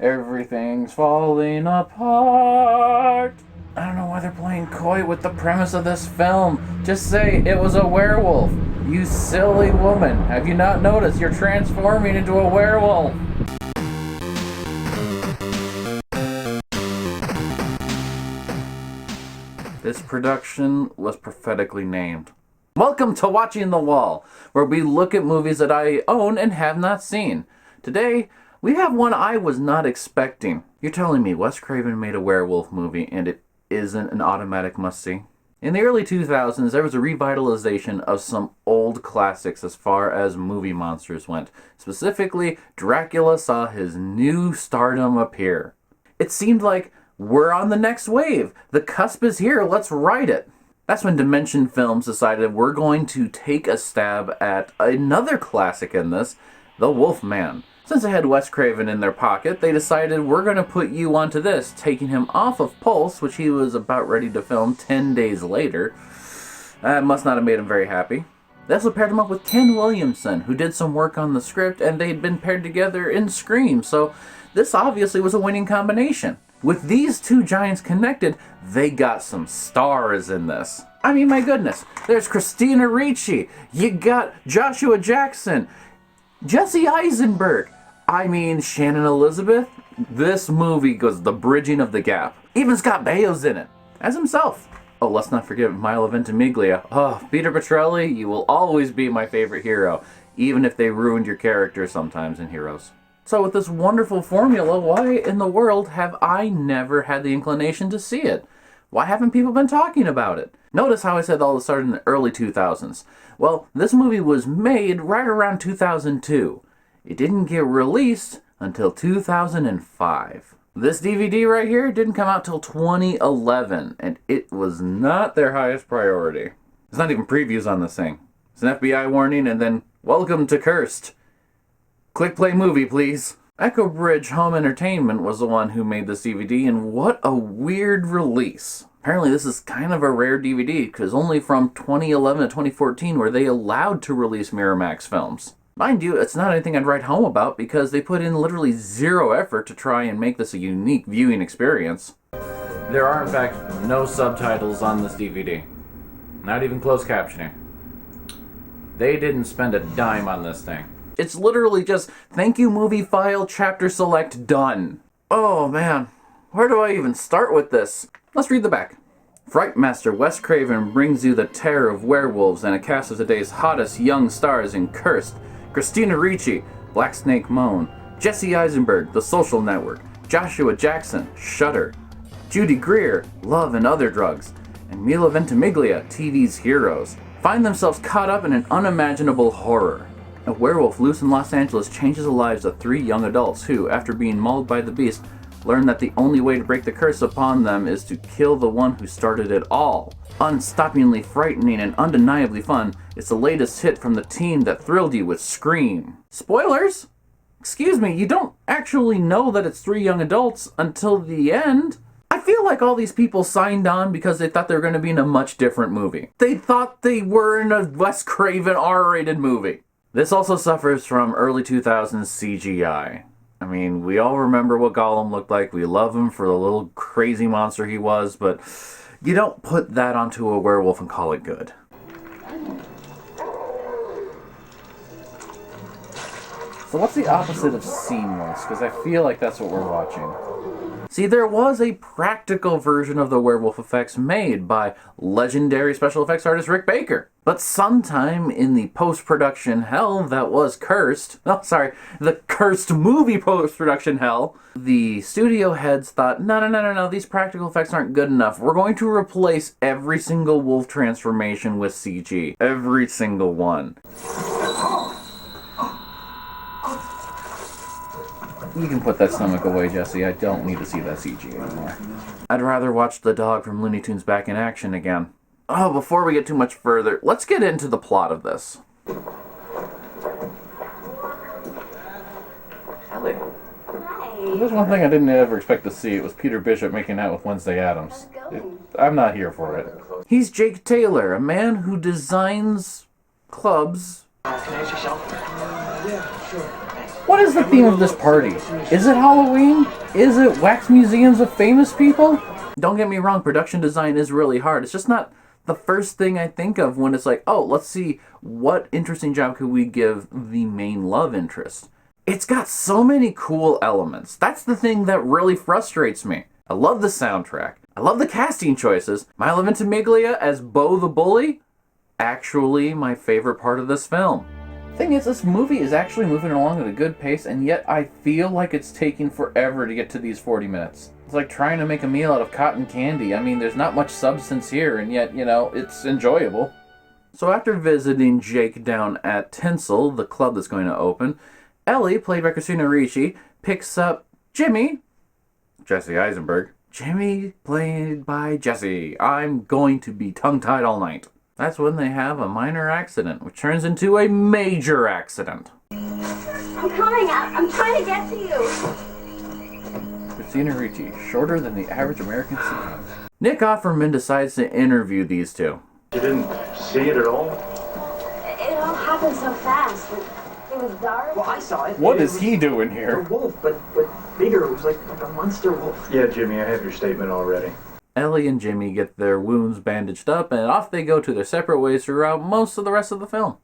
Everything's falling apart. I don't know why they're playing coy with the premise of this film. Just say it was a werewolf. You silly woman. Have you not noticed you're transforming into a werewolf? This production was prophetically named. Welcome to Watching the Wall, where we look at movies that I own and have not seen. Today, we have one I was not expecting. You're telling me Wes Craven made a werewolf movie and it isn't an automatic must-see? In the early 2000s, there was a revitalization of some old classics as far as movie monsters went. Specifically, Dracula saw his new stardom appear. It seemed like we're on the next wave. The cusp is here, let's ride it. That's when Dimension Films decided we're going to take a stab at another classic in this, The Wolfman. Since they had Wes Craven in their pocket, they decided we're going to put you onto this, taking him off of Pulse, which he was about ready to film 10 days later. That must not have made him very happy. They also paired him up with Ken Williamson, who did some work on the script, and they'd been paired together in Scream, so this obviously was a winning combination. With these two giants connected, they got some stars in this. I mean, my goodness, there's Christina Ricci, you got Joshua Jackson, Jesse Eisenberg, I mean, Shannon Elizabeth. This movie goes the bridging of the gap. Even Scott Baio's in it, as himself. Oh, let's not forget Milo Ventimiglia. Oh, Peter Petrelli, you will always be my favorite hero, even if they ruined your character sometimes in Heroes. So with this wonderful formula, why in the world have I never had the inclination to see it? Why haven't people been talking about it? Notice how I said all this started in the early 2000s. Well, this movie was made right around 2002. It didn't get released until 2005. This DVD right here didn't come out till 2011, and it was not their highest priority. There's not even previews on this thing. It's an FBI warning, and then, welcome to Cursed. Click play movie, please. Echo Bridge Home Entertainment was the one who made this DVD, and what a weird release. Apparently this is kind of a rare DVD, because only from 2011 to 2014 were they allowed to release Miramax films. Mind you, it's not anything I'd write home about, because they put in literally zero effort to try and make this a unique viewing experience. There are, in fact, no subtitles on this DVD. Not even closed captioning. They didn't spend a dime on this thing. It's literally just, thank you movie file, chapter select, done. Oh man, where do I even start with this? Let's read the back. Frightmaster Wes Craven brings you the terror of werewolves and a cast of today's hottest young stars in Cursed. Christina Ricci, Black Snake Moan, Jesse Eisenberg, The Social Network, Joshua Jackson, Shudder, Judy Greer, Love and Other Drugs, and Milo Ventimiglia, TV's Heroes, find themselves caught up in an unimaginable horror. A werewolf loose in Los Angeles changes the lives of three young adults who, after being mauled by the beast, learn that the only way to break the curse upon them is to kill the one who started it all. Unstoppingly frightening and undeniably fun, it's the latest hit from the team that thrilled you with Scream. Spoilers? Excuse me, you don't actually know that it's three young adults until the end. I feel like all these people signed on because they thought they were going to be in a much different movie. They thought they were in a Wes Craven R-rated movie. This also suffers from early 2000s CGI. I mean, we all remember what Gollum looked like. We love him for the little crazy monster he was, but you don't put that onto a werewolf and call it good. So what's the opposite of seamless? Because I feel like that's what we're watching. See, there was a practical version of the werewolf effects made by legendary special effects artist Rick Baker. But sometime in the post-production hell that was Cursed, the Cursed movie post-production hell, the studio heads thought, no, these practical effects aren't good enough. We're going to replace every single wolf transformation with CG. Every single one. You can put that stomach away, Jesse. I don't need to see that CG anymore. I'd rather watch the dog from Looney Tunes back in action again. Oh, before we get too much further, let's get into the plot of this. Ellie. Hi. There's one thing I didn't ever expect to see. It was Peter Bishop making out with Wednesday Addams. I'm not here for it. He's Jake Taylor, a man who designs clubs. Can I use your shelf? Yeah, sure. What is the theme of this party? Is it Halloween? Is it wax museums of famous people? Don't get me wrong, production design is really hard. It's just not the first thing I think of when it's like, oh, let's see what interesting job could we give the main love interest. It's got so many cool elements. That's the thing that really frustrates me. I love the soundtrack. I love the casting choices. Milo Ventimiglia as Bo the Bully, actually my favorite part of this film. Thing is, this movie is actually moving along at a good pace, and yet I feel like it's taking forever to get to these 40 minutes. It's like trying to make a meal out of cotton candy. I mean, there's not much substance here, and yet, it's enjoyable. So after visiting Jake down at Tinsel, the club that's going to open, Ellie, played by Christina Ricci, picks up Jimmy, Jesse Eisenberg. Jimmy, played by Jesse. I'm going to be tongue-tied all night. That's when they have a minor accident, which turns into a major accident. I'm coming. I'm trying to get to you. Christina Ricci, shorter than the average American citizen. Nick Offerman decides to interview these two. You didn't see it at all? It all happened so fast. It was dark. Well, I saw it. What is he doing A here? wolf, but bigger. It was like a monster wolf. Yeah, Jimmy, I have your statement already. Ellie and Jimmy get their wounds bandaged up, and off they go to their separate ways throughout most of the rest of the film.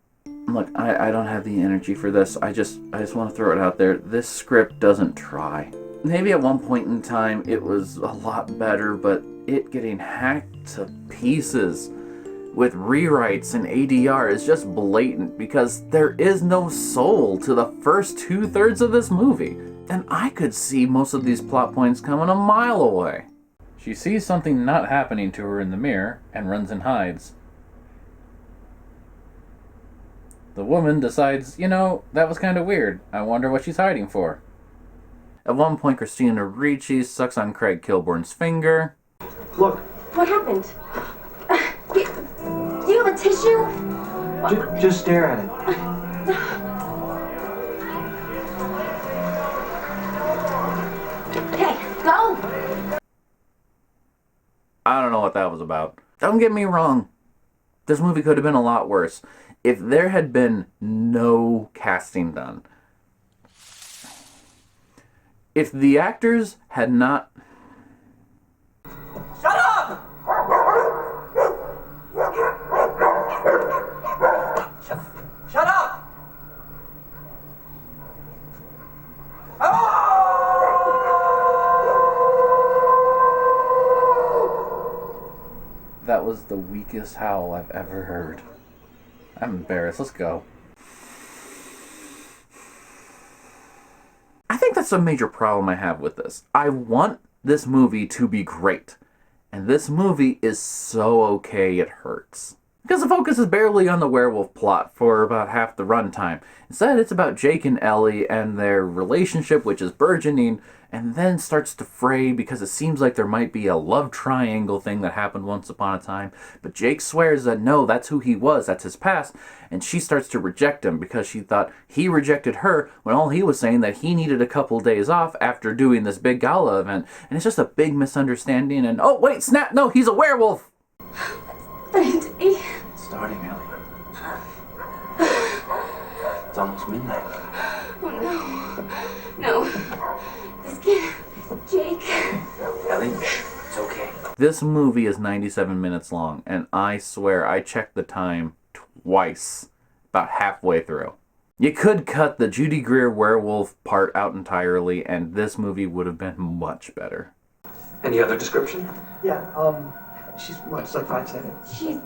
Look, I don't have the energy for this. I just want to throw it out there. This script doesn't try. Maybe at one point in time it was a lot better, but it getting hacked to pieces with rewrites and ADR is just blatant because there is no soul to the first 2/3 of this movie. And I could see most of these plot points coming a mile away. She sees something not happening to her in the mirror and runs and hides. The woman decides, that was kind of weird. I wonder what she's hiding for. At one point, Christina Ricci sucks on Craig Kilborn's finger. Look, What happened? Do you have a tissue? just stare at it. Hey, go! I don't know what that was about. Don't get me wrong. This movie could have been a lot worse if there had been no casting done. If the actors had not... Shut up! Shut up! That was the weakest howl I've ever heard. I'm embarrassed. Let's go. I think that's a major problem I have with this. I want this movie to be great. And this movie is so okay it hurts. Because the focus is barely on the werewolf plot for about half the runtime. Instead, it's about Jake and Ellie and their relationship, which is burgeoning, and then starts to fray because it seems like there might be a love triangle thing that happened once upon a time. But Jake swears that no, that's who he was, that's his past, and she starts to reject him because she thought he rejected her when all he was saying that he needed a couple days off after doing this big gala event. And it's just a big misunderstanding, and oh wait, snap, no, he's a werewolf! Brandy. Starting, Ellie. It's almost midnight. Oh no. No. This kid, Jake. Ellie, it's okay. This movie is 97 minutes long, and I swear I checked the time twice, about halfway through. You could cut the Judy Greer werewolf part out entirely, and this movie would have been much better. Any other description? Yeah, she's what, it's like 5'7".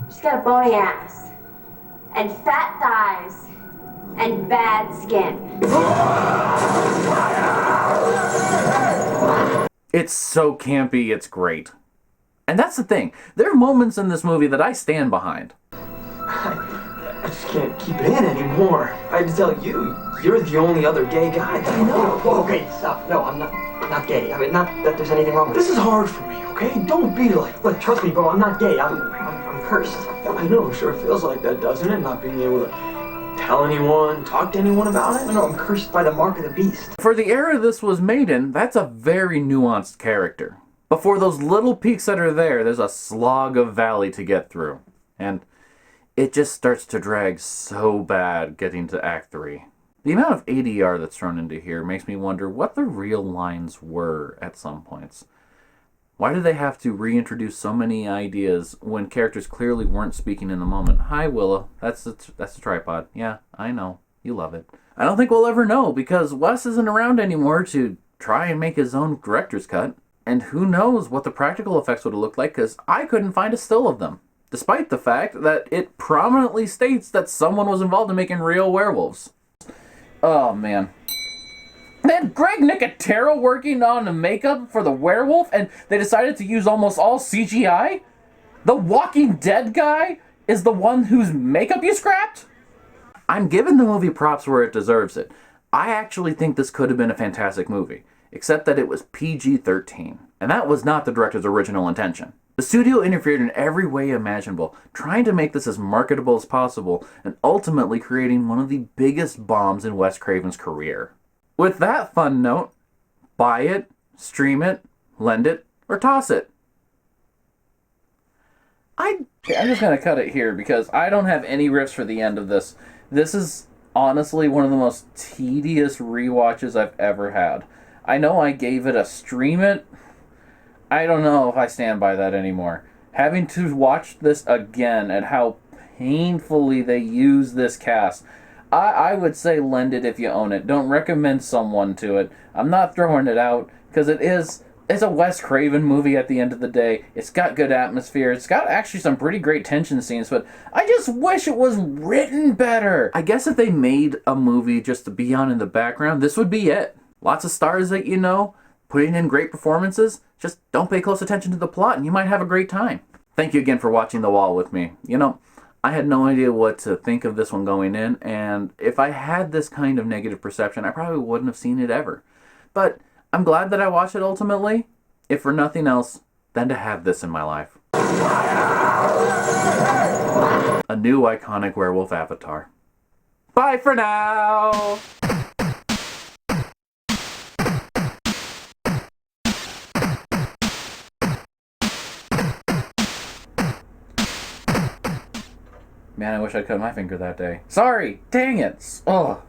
She's got a bony ass. And fat thighs. And bad skin. It's so campy, it's great. And that's the thing. There are moments in this movie that I stand behind. I just can't keep it in anymore. I had to tell you, you're the only other gay guy that I know. Oh, okay, stop. No, I'm not gay. I mean, not that there's anything wrong with this. This is hard for me, okay? Don't be like, look, trust me, bro, I'm not gay. I'm cursed. I know, sure feels like that, doesn't it? Not being able to tell anyone, talk to anyone about it. No, I'm cursed by the mark of the beast. For the era this was made in, that's a very nuanced character. But for those little peaks that are there, there's a slog of valley to get through. And it just starts to drag so bad getting to Act 3. The amount of ADR that's thrown into here makes me wonder what the real lines were at some points. Why do they have to reintroduce so many ideas when characters clearly weren't speaking in the moment? Hi, Willa. That's the tripod. Yeah, I know. You love it. I don't think we'll ever know because Wes isn't around anymore to try and make his own director's cut. And who knows what the practical effects would have looked like because I couldn't find a still of them. Despite the fact that it prominently states that someone was involved in making real werewolves. Oh, man. Then Greg Nicotero working on the makeup for the werewolf and they decided to use almost all CGI? The Walking Dead guy is the one whose makeup you scrapped? I'm giving the movie props where it deserves it. I actually think this could have been a fantastic movie, except that it was PG-13, and that was not the director's original intention. The studio interfered in every way imaginable, trying to make this as marketable as possible, and ultimately creating one of the biggest bombs in Wes Craven's career. With that fun note, buy it, stream it, lend it, or toss it. I'm just going to cut it here because I don't have any riffs for the end of this. This is honestly one of the most tedious rewatches I've ever had. I know I gave it a stream it. I don't know if I stand by that anymore. Having to watch this again and how painfully they use this cast, I would say lend it if you own it. Don't recommend someone to it. I'm not throwing it out because it's a Wes Craven movie at the end of the day. It's got good atmosphere. It's got actually some pretty great tension scenes, but I just wish it was written better. I guess if they made a movie just to be on in the background, this would be it. Lots of stars that you know, putting in great performances. Just don't pay close attention to the plot and you might have a great time. Thank you again for watching The Wall with me. You know, I had no idea what to think of this one going in, and if I had this kind of negative perception, I probably wouldn't have seen it ever. But I'm glad that I watched it ultimately, if for nothing else, than to have this in my life. A new iconic werewolf avatar. Bye for now! Man, I wish I'd cut my finger that day. Sorry! Dang it! Ugh.